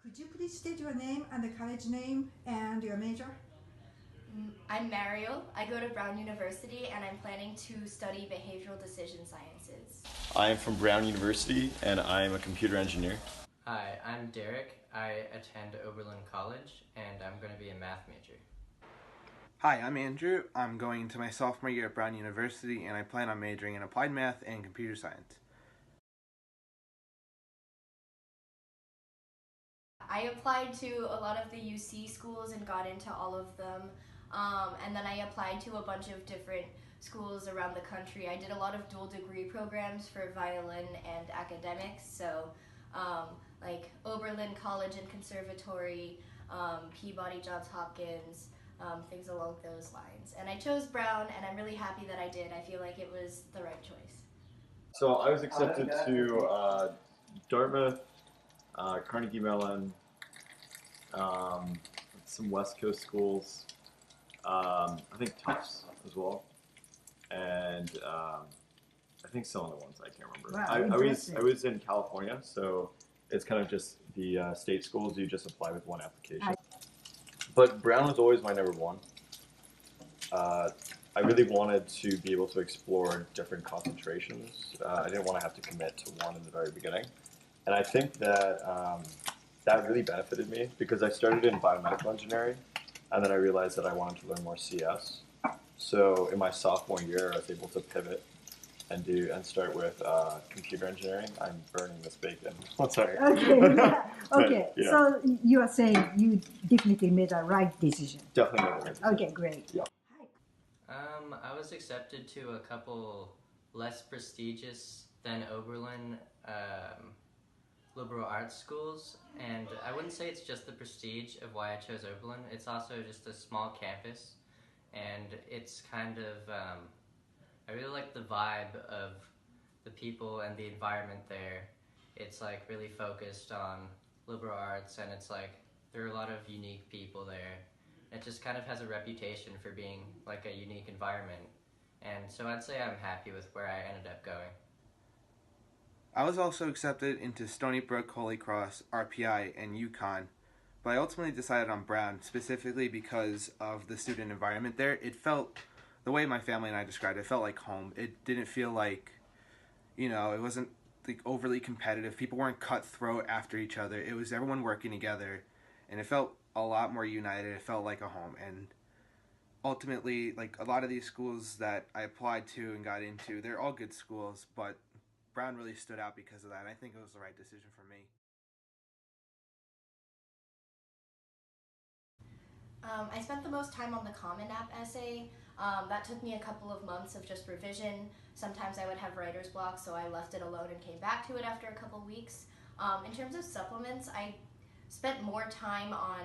Could you please state your name and the college name and your major? I'm Mariel. I go to Brown University and I'm planning to study behavioral decision sciences. I am from Brown University and I am a computer engineer. Hi, I'm Derek. I attend Oberlin College and I'm going to be a math major. Hi, I'm Andrew. I'm going to my sophomore year at Brown University and I plan on majoring in applied math and computer science. I applied to a lot of the UC schools and got into all of them. And then I applied to a bunch of different schools around the country. I did a lot of dual degree programs for violin and academics. So like Oberlin College and Conservatory, Peabody, Johns Hopkins, things along those lines. And I chose Brown and I'm really happy that I did. I feel like it was the right choice. So I was accepted to Dartmouth, Carnegie Mellon, some West Coast schools, I think Tufts as well, and I think some other ones I can't remember. Wow, I was in California, so it's kind of just the state schools. You just apply with one application. But Brown was always my number one. I really wanted to be able to explore different concentrations. I didn't want to have to commit to one in the very beginning. And I think that that really benefited me because I started in biomedical engineering and then I realized that I wanted to learn more CS. So in my sophomore year, I was able to pivot and start with computer engineering. I'm burning this bacon. Oh, sorry. Okay, yeah. Okay. Yeah. So you are saying you definitely made a right decision. Definitely made the right decision. Okay, great. Yeah. I was accepted to a couple less prestigious than Oberlin liberal arts schools, and I wouldn't say it's just the prestige of why I chose Oberlin. It's also just a small campus, and it's kind of I really like the vibe of the people and the environment there. It's like really focused on liberal arts, and it's like there are a lot of unique people there. It just kind of has a reputation for being like a unique environment, and so I'd say I'm happy with where I ended up going. I was also accepted into Stony Brook, Holy Cross, RPI, and UConn, but I ultimately decided on Brown specifically because of the student environment there. It felt, the way my family and I described it, felt like home. It didn't feel like, it wasn't like overly competitive. People weren't cutthroat after each other. It was everyone working together, and it felt a lot more united. It felt like a home, and ultimately, like a lot of these schools that I applied to and got into, they're all good schools, but Brown really stood out because of that, and I think it was the right decision for me. I spent the most time on the Common App essay. That took me a couple of months of just revision. Sometimes I would have writer's block, so I left it alone and came back to it after a couple weeks. In terms of supplements, I spent more time on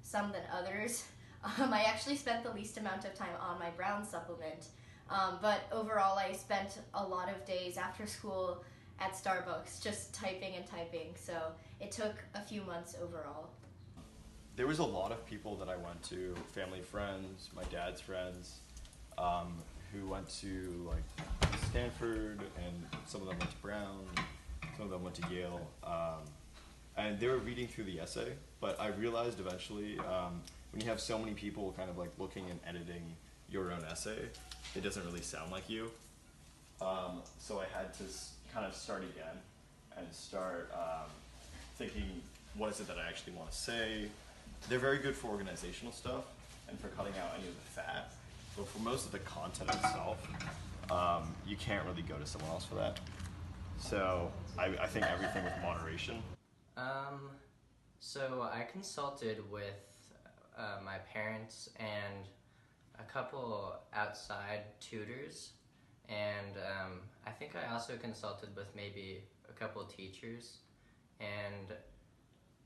some than others. I actually spent the least amount of time on my Brown supplement, but overall I spent a lot of days after school at Starbucks just typing and typing, so it took a few months overall. There was a lot of people that I went to, family friends, my dad's friends, who went to like Stanford, and some of them went to Brown, some of them went to Yale, and they were reading through the essay, but I realized eventually when you have so many people kind of like looking and editing your own essay, it doesn't really sound like you. So I had to kind of start again and start thinking, what is it that I actually want to say? They're very good for organizational stuff and for cutting out any of the fat, but for most of the content itself, you can't really go to someone else for that. So I think everything with moderation. So I consulted with my parents and a couple outside tutors, and I think I also consulted with maybe a couple teachers, and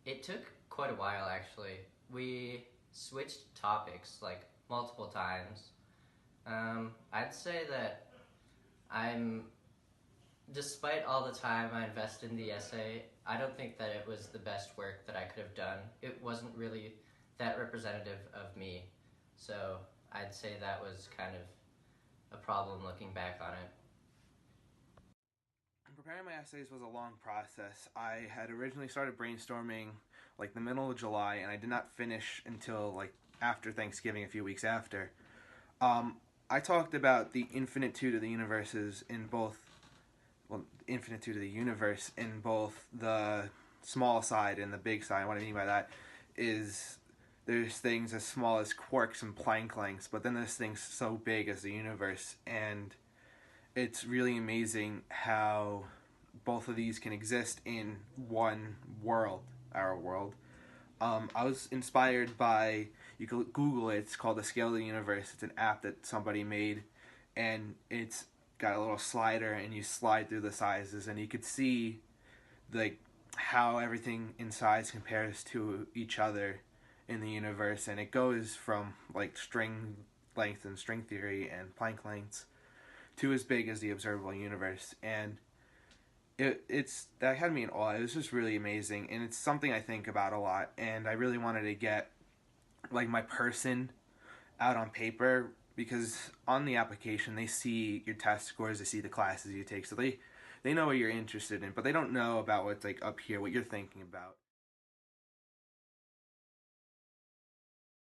it took quite a while actually. We switched topics like multiple times. I'd say that despite all the time I invested in the essay, I don't think that it was the best work that I could have done. It wasn't really that representative of me, so I'd say that was kind of a problem looking back on it. Preparing my essays was a long process. I had originally started brainstorming like the middle of July, and I did not finish until like after Thanksgiving, a few weeks after. I talked about the infinitude of the universes in both, well, infinitude of the universe in both the small side and the big side. What I mean by that is there's things as small as quarks and Planck lengths, but then there's things so big as the universe, and it's really amazing how both of these can exist in one world, our world. I was inspired by, you can Google it, it's called The Scale of the Universe. It's an app that somebody made, and it's got a little slider, and you slide through the sizes, and you could see like how everything in size compares to each other in the universe, and it goes from like string length and string theory and Planck lengths to as big as the observable universe, and it's that had me in awe. It was just really amazing, and it's something I think about a lot, and I really wanted to get like my person out on paper, because on the application they see your test scores, they see the classes you take, so they know what you're interested in, but they don't know about what's like up here, what you're thinking about.